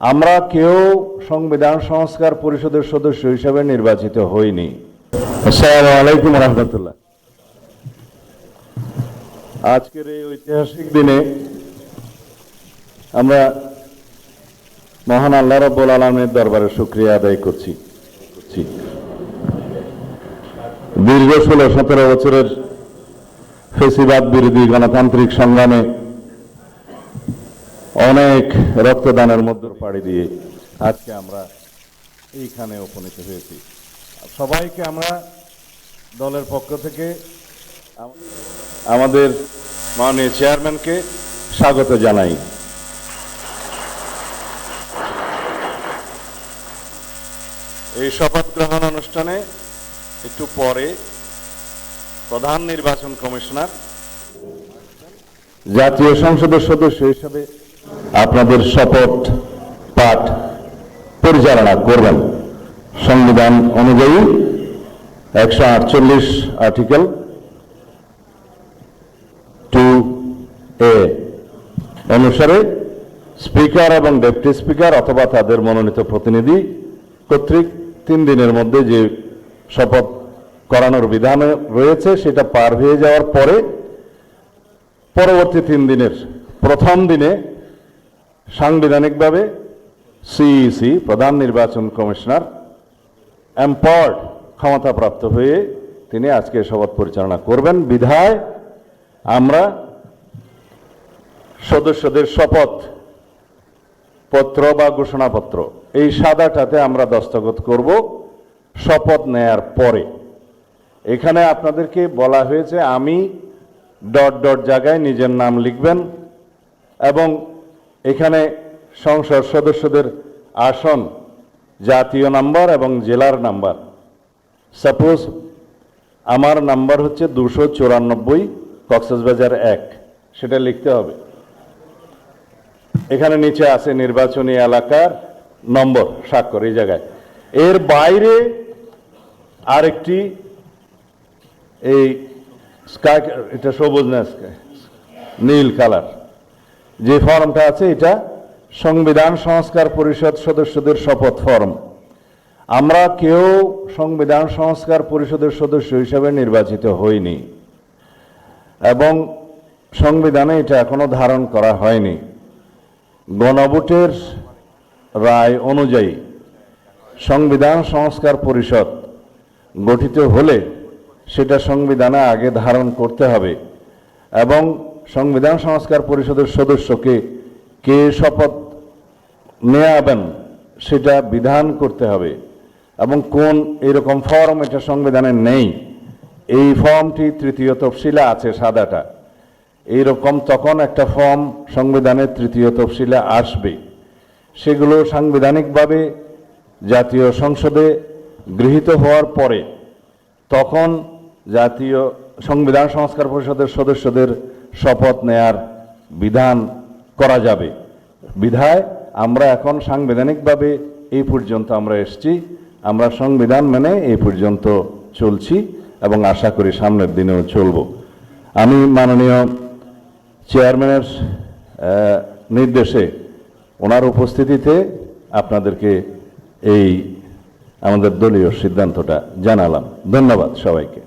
আমরা কেউ সংবিধান সংস্কার পরিষদের সদস্য হিসেবে নির্বাচিত হইনি। আসসালামু আলাইকুম রহমতুল্লাহ। আজকের এই ঐতিহাসিক দিনে আমরা মহান আল্লাহ রাব্বুল আলামিনের দরবারে শুকরিয়া আদায় করছি। দীর্ঘ 16-17 বছরের ফেসিবাদ বিরোধী গণতান্ত্রিক সংগ্রামে অনেক রক্তদানের মধ্যে পাড়ি দিয়ে আজকে আমরা এইখানে উপনীত হয়েছি। সবাইকে আমরা দলের পক্ষ থেকে আমাদের মাননীয় চেয়ারম্যানকে স্বাগত জানাই। এই শপথ গ্রহণ অনুষ্ঠানে একটু পরে প্রধান নির্বাচন কমিশনার জাতীয় সংসদের সদস্য হিসেবে আপনাদের শপথ পাঠ পরিচালনা করবেন। সংবিধান অনুযায়ী 148 আর্টিকেল 2A অনুসারে স্পিকার এবং ডেপুটি স্পিকার অথবা তাদের মনোনীত প্রতিনিধি কর্তৃক 3 দিনের মধ্যে যে শপথ করানোর বিধান রয়েছে সেটা পার হয়ে যাওয়ার পরে পরবর্তী 3 দিনের প্রথম দিনে সাংবিধানিকভাবে সিইসি প্রধান নির্বাচন কমিশনার এম্পাওয়ার্ড ক্ষমতাপ্রাপ্ত হয়ে তিনি আজকে শপথ পরিচালনা করবেন। বিধায় আমরা সদস্যদের শপথ পত্র বা ঘোষণাপত্র এই সাদাটাতে আমরা দস্তখত করব শপথ নেয়ার পরে। এখানে আপনাদেরকে বলা হয়েছে আমি ... জায়গায় নিজের নাম লিখবেন এবং এখানে সংসদ সদস্যদের আসন, জাতীয় নাম্বার এবং জেলার নাম্বার। সাপোজ আমার নাম্বার হচ্ছে 294 কক্সবাজার 1, সেটা লিখতে হবে। এখানে নিচে আছে নির্বাচনী এলাকার নম্বর, স্বাক্ষর এই জায়গায়। এর বাইরে আরেকটি এই স্কাই, এটা সবুজ না স্কাই, নীল কালার যে ফর্মটা আছে এটা সংবিধান সংস্কার পরিষদ সদস্যদের শপথ ফর্ম। আমরা কেউ সংবিধান সংস্কার পরিষদের সদস্য হিসেবে নির্বাচিত হইনি এবং সংবিধানে এটা এখনো ধারণ করা হয়নি। গণভোটের রায় অনুযায়ী সংবিধান সংস্কার পরিষদ গঠিত হলে সেটা সংবিধানে আগে ধারণ করতে হবে এবং সংবিধান সংস্কার পরিষদের সদস্যকে কে শপথ নেওয়াবেন সেটা বিধান করতে হবে এবং কোন এরকম ফর্ম এটা সংবিধানে নেই। এই ফর্মটি 3য় তফসিলে আছে, সাদাটা। এইরকম তখন একটা ফর্ম সংবিধানের 3য় তফসিলে আসবে। সেগুলো সাংবিধানিকভাবে জাতীয় সংসদে গৃহীত হওয়ার পরে তখন জাতীয় সংবিধান সংস্কার পরিষদের সদস্যদের শপথ নেয়ার বিধান করা যাবে। বিধায় আমরা এখন সাংবিধানিকভাবে এই পর্যন্ত আমরা এসেছি, আমরা সংবিধান মেনে এই পর্যন্ত চলছি এবং আশা করি সামনের দিনেও চলব। আমি মাননীয় চেয়ারম্যানের নির্দেশে ওনার উপস্থিতিতে আপনাদেরকে এই আমাদের দলীয় সিদ্ধান্তটা জানালাম। ধন্যবাদ সবাইকে।